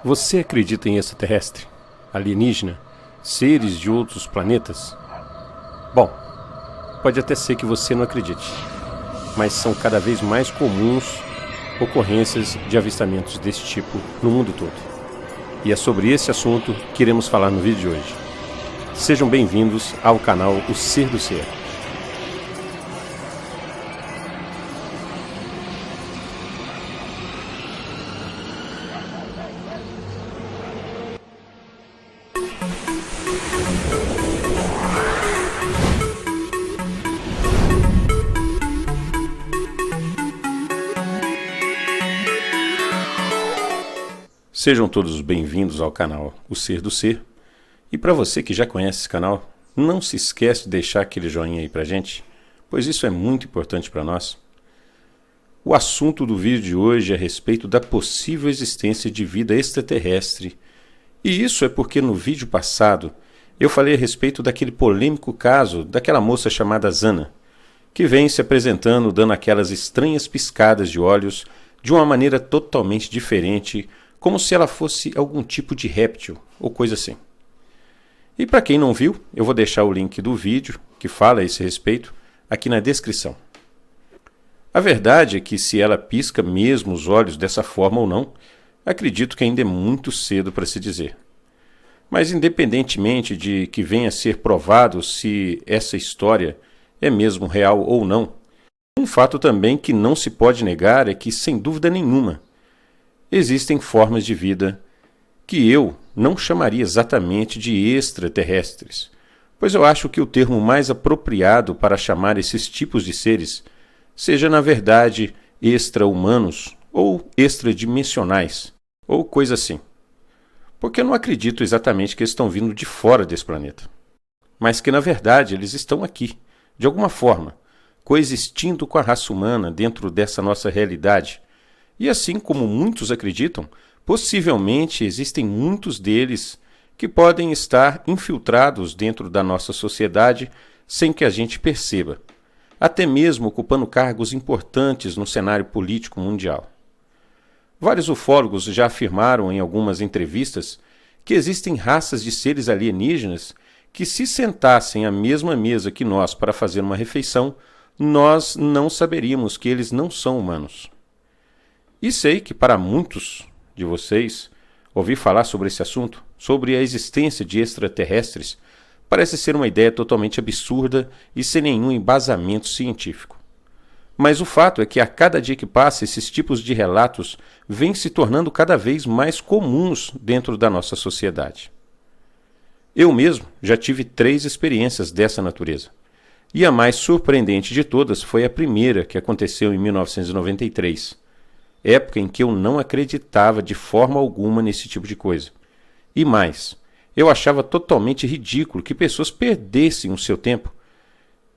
Você acredita em extraterrestre, alienígena, seres de outros planetas? Bom, pode até ser que você não acredite, mas são cada vez mais comuns ocorrências de avistamentos desse tipo no mundo todo. E é sobre esse assunto que iremos falar no vídeo de hoje. Sejam bem-vindos ao canal O Ser do Ser. Sejam todos bem-vindos ao canal O Ser do Ser. E para você que já conhece esse canal, não se esquece de deixar aquele joinha aí pra gente, pois isso é muito importante para nós. O assunto do vídeo de hoje é a respeito da possível existência de vida extraterrestre. E isso é porque no vídeo passado eu falei a respeito daquele polêmico caso daquela moça chamada Zana, que vem se apresentando dando aquelas estranhas piscadas de olhos de uma maneira totalmente diferente, como se ela fosse algum tipo de réptil ou coisa assim. E para quem não viu, eu vou deixar o link do vídeo que fala a esse respeito aqui na descrição. A verdade é que se ela pisca mesmo os olhos dessa forma ou não, acredito que ainda é muito cedo para se dizer. Mas independentemente de que venha a ser provado se essa história é mesmo real ou não, um fato também que não se pode negar é que, sem dúvida nenhuma, existem formas de vida que eu não chamaria exatamente de extraterrestres, pois eu acho que o termo mais apropriado para chamar esses tipos de seres seja, na verdade, extra-humanos ou extradimensionais, ou coisa assim. Porque eu não acredito exatamente que eles estão vindo de fora desse planeta, mas que, na verdade, eles estão aqui, de alguma forma, coexistindo com a raça humana dentro dessa nossa realidade. E assim como muitos acreditam, possivelmente existem muitos deles que podem estar infiltrados dentro da nossa sociedade sem que a gente perceba, até mesmo ocupando cargos importantes no cenário político mundial. Vários ufólogos já afirmaram em algumas entrevistas que existem raças de seres alienígenas que, se sentassem à mesma mesa que nós para fazer uma refeição, nós não saberíamos que eles não são humanos. E sei que para muitos de vocês, ouvir falar sobre esse assunto, sobre a existência de extraterrestres, parece ser uma ideia totalmente absurda e sem nenhum embasamento científico. Mas o fato é que a cada dia que passa, esses tipos de relatos vêm se tornando cada vez mais comuns dentro da nossa sociedade. Eu mesmo já tive 3 experiências dessa natureza. E a mais surpreendente de todas foi a primeira, que aconteceu em 1993. Época em que eu não acreditava de forma alguma nesse tipo de coisa. E mais, eu achava totalmente ridículo que pessoas perdessem o seu tempo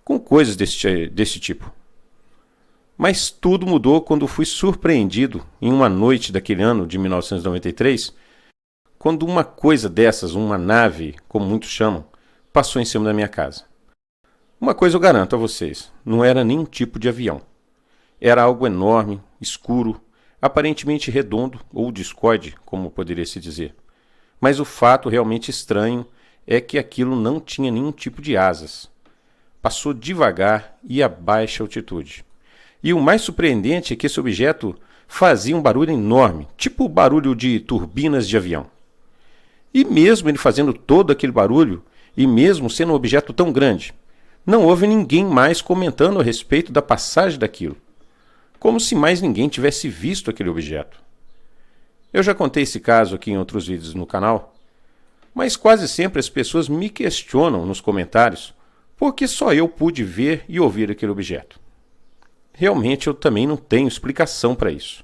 com coisas desse tipo. Mas tudo mudou quando fui surpreendido em uma noite daquele ano de 1993, quando uma coisa dessas, uma nave, como muitos chamam, passou em cima da minha casa. Uma coisa eu garanto a vocês, não era nenhum tipo de avião. Era algo enorme, escuro, aparentemente redondo ou discoide, como poderia se dizer. Mas o fato realmente estranho é que aquilo não tinha nenhum tipo de asas. Passou devagar e a baixa altitude. E o mais surpreendente é que esse objeto fazia um barulho enorme, tipo o barulho de turbinas de avião. E mesmo ele fazendo todo aquele barulho, e mesmo sendo um objeto tão grande, não houve ninguém mais comentando a respeito da passagem daquilo, como se mais ninguém tivesse visto aquele objeto. Eu já contei esse caso aqui em outros vídeos no canal, mas quase sempre as pessoas me questionam nos comentários por que só eu pude ver e ouvir aquele objeto. Realmente eu também não tenho explicação para isso.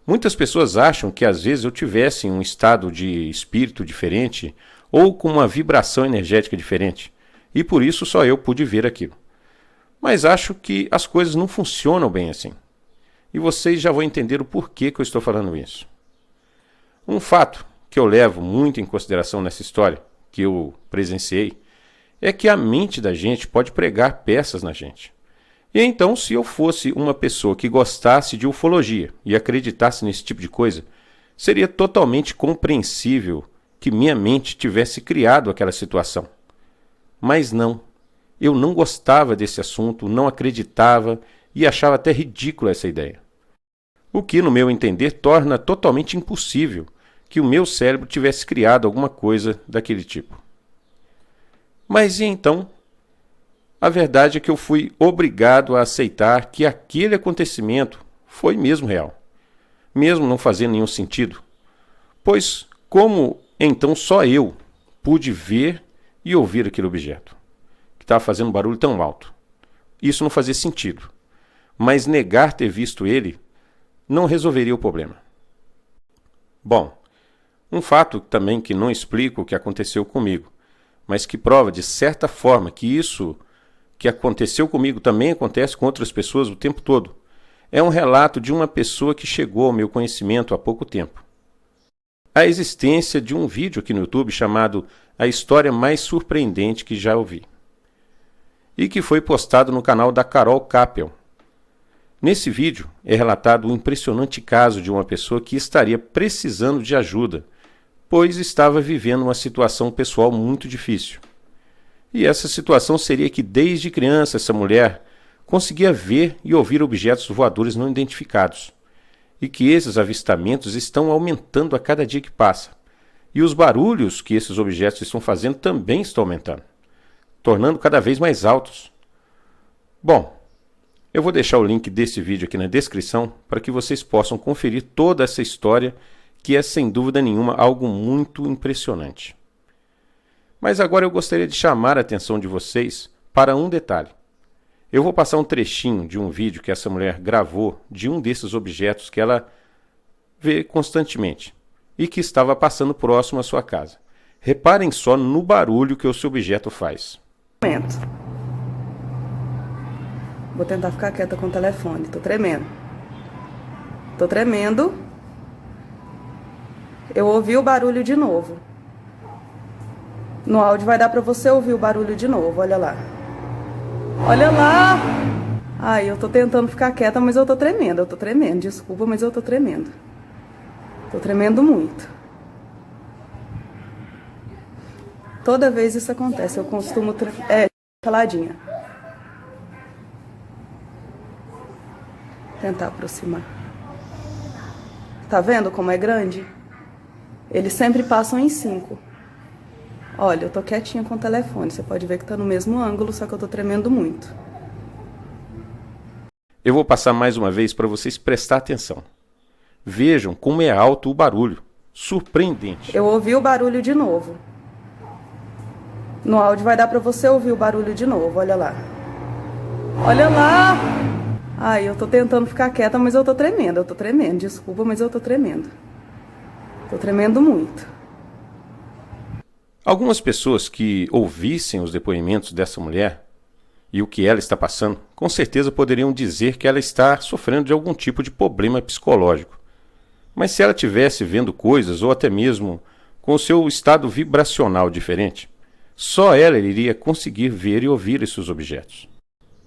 Muitas pessoas acham que às vezes eu tivesse em um estado de espírito diferente ou com uma vibração energética diferente, e por isso só eu pude ver aquilo. Mas acho que as coisas não funcionam bem assim. E vocês já vão entender o porquê que eu estou falando isso. Um fato que eu levo muito em consideração nessa história, que eu presenciei, é que a mente da gente pode pregar peças na gente. E então, se eu fosse uma pessoa que gostasse de ufologia e acreditasse nesse tipo de coisa, Seria totalmente compreensível que minha mente tivesse criado aquela situação. Mas não. Eu não gostava desse assunto, não acreditava e achava até ridícula essa ideia. O que, no meu entender, torna totalmente impossível que o meu cérebro tivesse criado alguma coisa daquele tipo. Mas e então? A verdade é que eu fui obrigado a aceitar que aquele acontecimento foi mesmo real, mesmo não fazendo nenhum sentido. Pois como então só eu pude ver e ouvir aquele objeto, que estava fazendo um barulho tão alto? Isso não fazia sentido, mas negar ter visto ele não resolveria o problema. Bom, um fato também que não explica o que aconteceu comigo, mas que prova de certa forma que isso que aconteceu comigo também acontece com outras pessoas o tempo todo. É um relato de uma pessoa que chegou ao meu conhecimento há pouco tempo. A existência de um vídeo aqui no YouTube chamado A História Mais Surpreendente que Já Ouvi, e que foi postado no canal da Carol Capel. Nesse vídeo é relatado o impressionante caso de uma pessoa que estaria precisando de ajuda, pois estava vivendo uma situação pessoal muito difícil. E essa situação seria que desde criança essa mulher conseguia ver e ouvir objetos voadores não identificados, e que esses avistamentos estão aumentando a cada dia que passa. E os barulhos que esses objetos estão fazendo também estão aumentando, tornando cada vez mais altos. Bom, eu vou deixar o link desse vídeo aqui na descrição para que vocês possam conferir toda essa história, que é sem dúvida nenhuma algo muito impressionante. Mas agora eu gostaria de chamar a atenção de vocês para um detalhe. Eu vou passar um trechinho de um vídeo que essa mulher gravou de um desses objetos que ela vê constantemente e que estava passando próximo à sua casa. Reparem só no barulho que o seu objeto faz. Vou tentar ficar quieta com o telefone. Tô tremendo. Tô tremendo. Eu ouvi o barulho de novo. No áudio vai dar pra você ouvir o barulho de novo. Olha lá. Olha lá! Ai, eu tô tentando ficar quieta, mas eu tô tremendo. Eu tô tremendo. Desculpa, mas eu tô tremendo. Tô tremendo muito. Toda vez isso acontece. Eu costumo... caladinha. Tentar aproximar. Tá vendo como é grande? Eles sempre passam em 5. Olha, eu tô quietinha com o telefone. Você pode ver que tá no mesmo ângulo, só que eu tô tremendo muito. Eu vou passar mais uma vez para vocês prestar atenção. Vejam como é alto o barulho. Surpreendente. Eu ouvi o barulho de novo. No áudio vai dar pra você ouvir o barulho de novo. Olha lá. Olha lá! Ai, eu tô tentando ficar quieta, mas eu tô tremendo. Eu tô tremendo. Desculpa, mas eu tô tremendo. Tô tremendo muito. Algumas pessoas que ouvissem os depoimentos dessa mulher e o que ela está passando, com certeza poderiam dizer que ela está sofrendo de algum tipo de problema psicológico. Mas se ela estivesse vendo coisas, ou até mesmo com o seu estado vibracional diferente, só ela iria conseguir ver e ouvir esses objetos.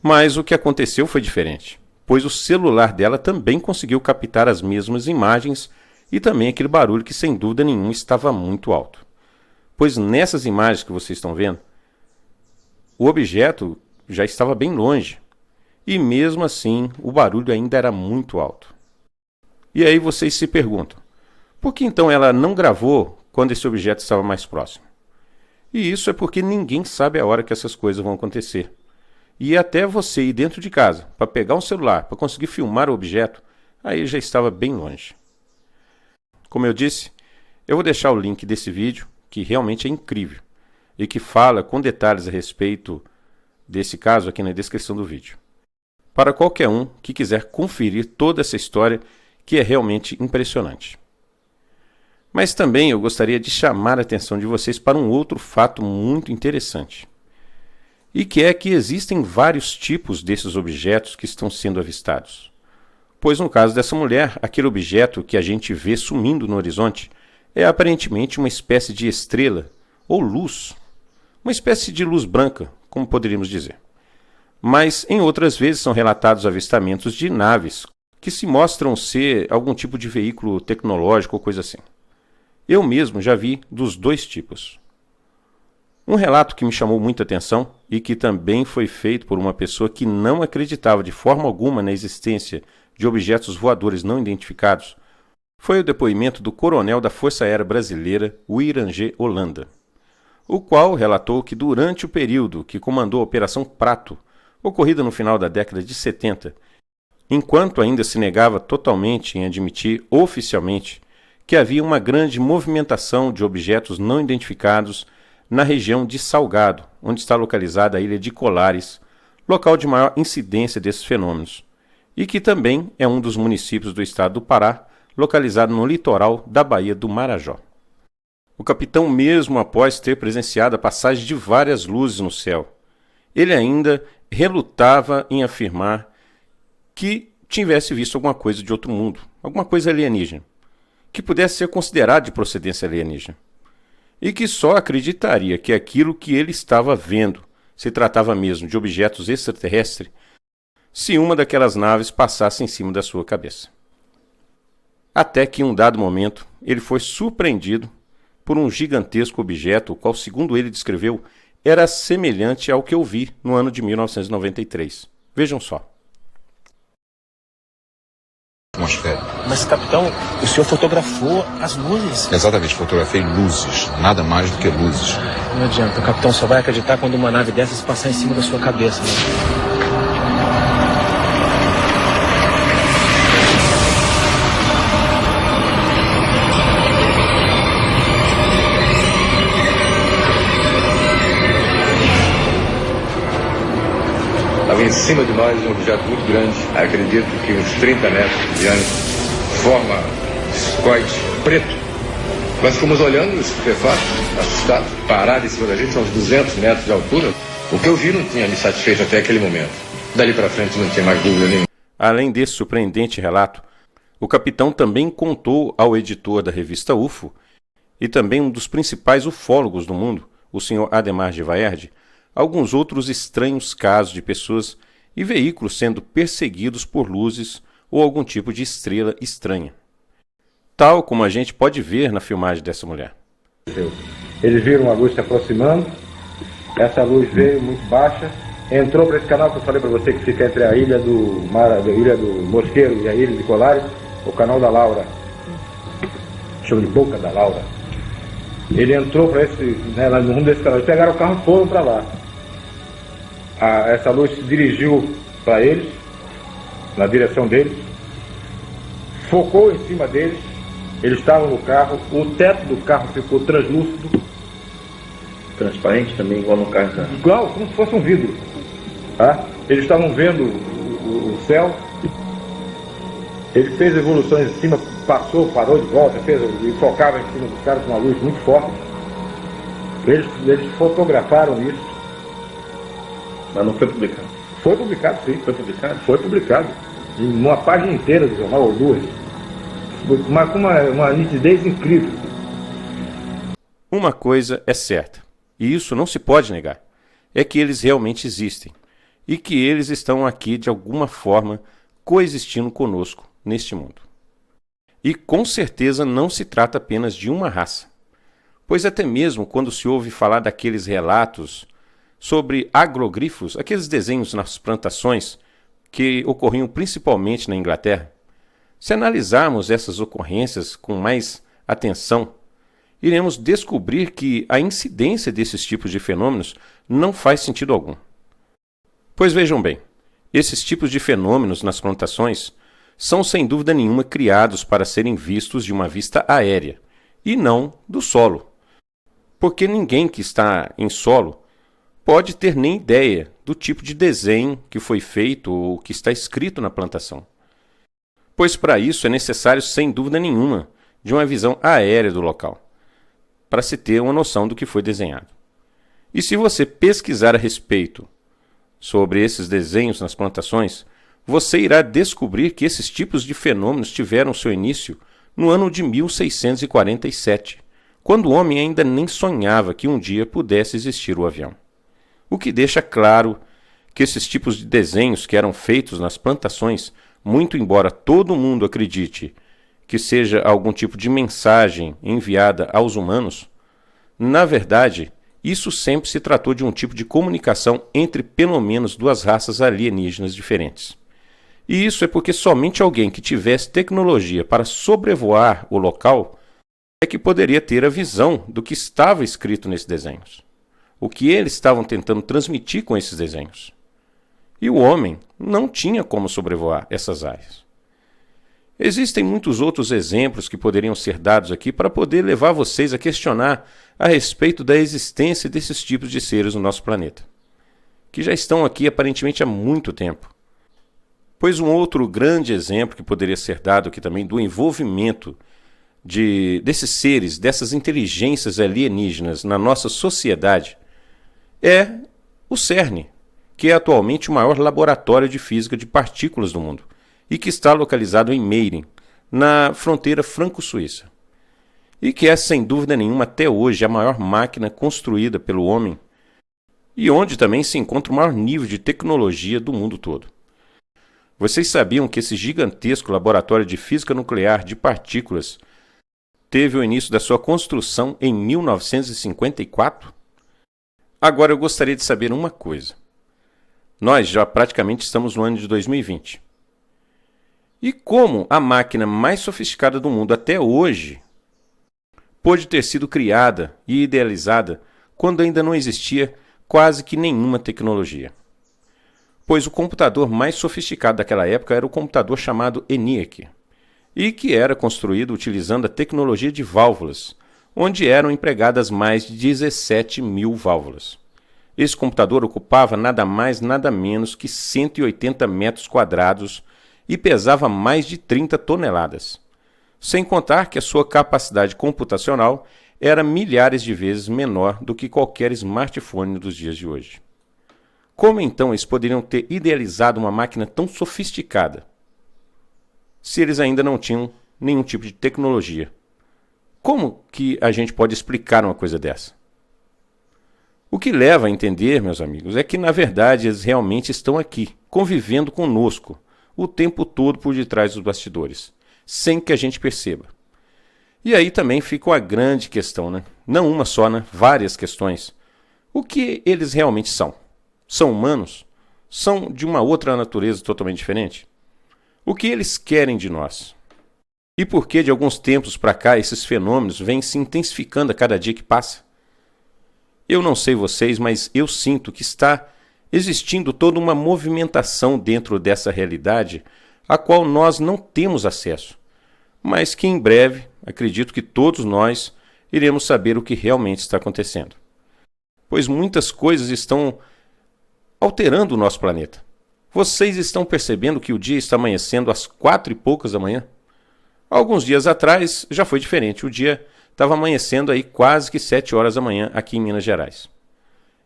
Mas o que aconteceu foi diferente, pois o celular dela também conseguiu captar as mesmas imagens e também aquele barulho que sem dúvida nenhuma estava muito alto. Pois nessas imagens que vocês estão vendo, o objeto já estava bem longe e mesmo assim o barulho ainda era muito alto. E aí vocês se perguntam, por que então ela não gravou quando esse objeto estava mais próximo? E isso é porque ninguém sabe a hora que essas coisas vão acontecer. E até você ir dentro de casa para pegar um celular, para conseguir filmar o objeto, aí já estava bem longe. Como eu disse, eu vou deixar o link desse vídeo, que realmente é incrível, e que fala com detalhes a respeito desse caso aqui na descrição do vídeo, para qualquer um que quiser conferir toda essa história, que é realmente impressionante. Mas também eu gostaria de chamar a atenção de vocês para um outro fato muito interessante, e que é que existem vários tipos desses objetos que estão sendo avistados. Pois no caso dessa mulher, aquele objeto que a gente vê sumindo no horizonte é aparentemente uma espécie de estrela ou luz, uma espécie de luz branca, como poderíamos dizer. Mas em outras vezes são relatados avistamentos de naves que se mostram ser algum tipo de veículo tecnológico ou coisa assim. Eu mesmo já vi dos dois tipos. Um relato que me chamou muita atenção e que também foi feito por uma pessoa que não acreditava de forma alguma na existência de objetos voadores não identificados foi o depoimento do coronel da Força Aérea Brasileira, o Irangê Holanda, o qual relatou que durante o período que comandou a Operação Prato, ocorrida no final da década de 70, enquanto ainda se negava totalmente em admitir oficialmente que havia uma grande movimentação de objetos não identificados na região de Salgado, onde está localizada a ilha de Colares, local de maior incidência desses fenômenos, e que também é um dos municípios do estado do Pará, localizado no litoral da Baía do Marajó. O capitão, mesmo após ter presenciado a passagem de várias luzes no céu, ele ainda relutava em afirmar que tivesse visto alguma coisa de outro mundo, alguma coisa alienígena, que pudesse ser considerado de procedência alienígena, e que só acreditaria que aquilo que ele estava vendo se tratava mesmo de objetos extraterrestres se uma daquelas naves passasse em cima da sua cabeça. Até que em um dado momento ele foi surpreendido por um gigantesco objeto, o qual, segundo ele descreveu, era semelhante ao que eu vi no ano de 1993. Vejam só. Mas, capitão, o senhor fotografou as luzes? Exatamente, fotografei luzes, nada mais do que luzes. Não adianta, o capitão só vai acreditar quando uma nave dessas passar em cima da sua cabeça, né? Estava em cima de nós um objeto muito grande, acredito que uns 30 metros de diâmetro, forma discoide preto. Nós fomos olhando, estupefatos, assustados, parado em cima da gente, a uns 200 metros de altura. O que eu vi não tinha me satisfeito até aquele momento. Dali para frente não tinha mais dúvida nenhuma. Além desse surpreendente relato, o capitão também contou ao editor da revista UFO e também um dos principais ufólogos do mundo, o Sr. Ademar de Vaerde, alguns outros estranhos casos de pessoas e veículos sendo perseguidos por luzes ou algum tipo de estrela estranha. Tal como a gente pode ver na filmagem dessa mulher. Eles viram uma luz se aproximando, essa luz veio muito baixa, entrou para esse canal que eu falei para você que fica entre a ilha do Mosqueiro e a ilha de Colares, o canal da Laura, chama de Boca da Laura. Ele entrou para esse, no rumo desse canal, eles pegaram o carro e foram para lá. Essa luz se dirigiu para eles, na direção deles, focou em cima deles, eles estavam no carro, o teto do carro ficou translúcido. Transparente também, igual no carro. Tá? Igual, como se fosse um vidro. Tá? Eles estavam vendo o céu, ele fez evoluções em cima, passou, parou de volta, e focava em cima dos caras com uma luz muito forte. Eles fotografaram isso. Mas não foi publicado? Foi publicado, sim. Foi publicado? Foi publicado. Em uma página inteira do jornal, ou duas. Com uma nitidez incrível. Uma coisa é certa, e isso não se pode negar, é que eles realmente existem, e que eles estão aqui de alguma forma coexistindo conosco neste mundo. E com certeza não se trata apenas de uma raça, pois até mesmo quando se ouve falar daqueles relatos sobre agroglifos, aqueles desenhos nas plantações que ocorriam principalmente na Inglaterra, se analisarmos essas ocorrências com mais atenção, iremos descobrir que a incidência desses tipos de fenômenos não faz sentido algum. Pois vejam bem, esses tipos de fenômenos nas plantações são sem dúvida nenhuma criados para serem vistos de uma vista aérea, e não do solo. Porque ninguém que está em solo pode ter nem ideia do tipo de desenho que foi feito ou que está escrito na plantação. Pois para isso é necessário, sem dúvida nenhuma, de uma visão aérea do local, para se ter uma noção do que foi desenhado. E se você pesquisar a respeito sobre esses desenhos nas plantações, você irá descobrir que esses tipos de fenômenos tiveram seu início no ano de 1647, quando o homem ainda nem sonhava que um dia pudesse existir o avião. O que deixa claro que esses tipos de desenhos que eram feitos nas plantações muito embora todo mundo acredite que seja algum tipo de mensagem enviada aos humanos, na verdade, isso sempre se tratou de um tipo de comunicação entre pelo menos duas raças alienígenas diferentes. E isso é porque somente alguém que tivesse tecnologia para sobrevoar o local é que poderia ter a visão do que estava escrito nesses desenhos, o que eles estavam tentando transmitir com esses desenhos. E o homem não tinha como sobrevoar essas áreas. Existem muitos outros exemplos que poderiam ser dados aqui para poder levar vocês a questionar a respeito da existência desses tipos de seres no nosso planeta, que já estão aqui aparentemente há muito tempo. Pois um outro grande exemplo que poderia ser dado aqui também do envolvimento desses seres, dessas inteligências alienígenas na nossa sociedade é o CERN, que é atualmente o maior laboratório de física de partículas do mundo e que está localizado em Meiringen, na fronteira franco-suíça, e que é, sem dúvida nenhuma, até hoje a maior máquina construída pelo homem e onde também se encontra o maior nível de tecnologia do mundo todo. Vocês sabiam que esse gigantesco laboratório de física nuclear de partículas teve o início da sua construção em 1954? Agora eu gostaria de saber uma coisa. Nós já praticamente estamos no ano de 2020. E como a máquina mais sofisticada do mundo até hoje pôde ter sido criada e idealizada quando ainda não existia quase que nenhuma tecnologia? Pois o computador mais sofisticado daquela época era o computador chamado ENIAC, e que era construído utilizando a tecnologia de válvulas, onde eram empregadas mais de 17 mil válvulas. Esse computador ocupava nada mais nada menos que 180 metros quadrados e pesava mais de 30 toneladas, sem contar que a sua capacidade computacional era milhares de vezes menor do que qualquer smartphone dos dias de hoje. Como então eles poderiam ter idealizado uma máquina tão sofisticada, se eles ainda não tinham nenhum tipo de tecnologia? Como que a gente pode explicar uma coisa dessa? O que leva a entender, meus amigos, é que na verdade eles realmente estão aqui, convivendo conosco, o tempo todo por detrás dos bastidores, sem que a gente perceba. E aí também fica uma grande questão, né? Não uma só, né? Várias questões. O que eles realmente são? São humanos? São de uma outra natureza totalmente diferente? O que eles querem de nós? E por que de alguns tempos para cá esses fenômenos vêm se intensificando a cada dia que passa? Eu não sei vocês, mas eu sinto que está existindo toda uma movimentação dentro dessa realidade a qual nós não temos acesso, mas que em breve, acredito que todos nós iremos saber o que realmente está acontecendo. Pois muitas coisas estão alterando o nosso planeta. Vocês estão percebendo que o dia está amanhecendo às 4 e poucas da manhã? Alguns dias atrás já foi diferente, o dia estava amanhecendo aí quase que 7 horas da manhã aqui em Minas Gerais.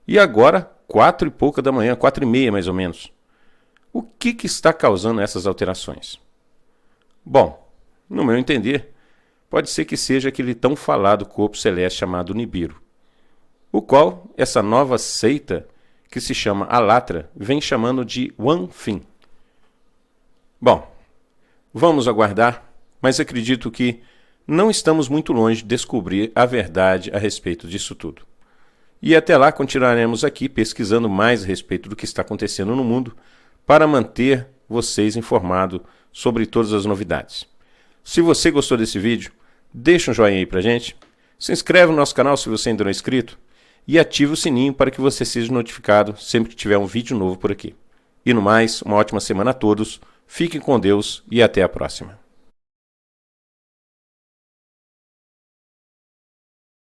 E agora, 4 e pouca da manhã, 4 e meia mais ou menos. O que está causando essas alterações? Bom, no meu entender, pode ser que seja aquele tão falado corpo celeste chamado Nibiru, o qual essa nova seita, que se chama Alatra, vem chamando de One Thing. Bom, vamos aguardar, mas acredito que não estamos muito longe de descobrir a verdade a respeito disso tudo. E até lá continuaremos aqui pesquisando mais a respeito do que está acontecendo no mundo para manter vocês informados sobre todas as novidades. Se você gostou desse vídeo, deixa um joinha aí pra gente, se inscreve no nosso canal se você ainda não é inscrito e ative o sininho para que você seja notificado sempre que tiver um vídeo novo por aqui. E no mais, uma ótima semana a todos, fiquem com Deus e até a próxima.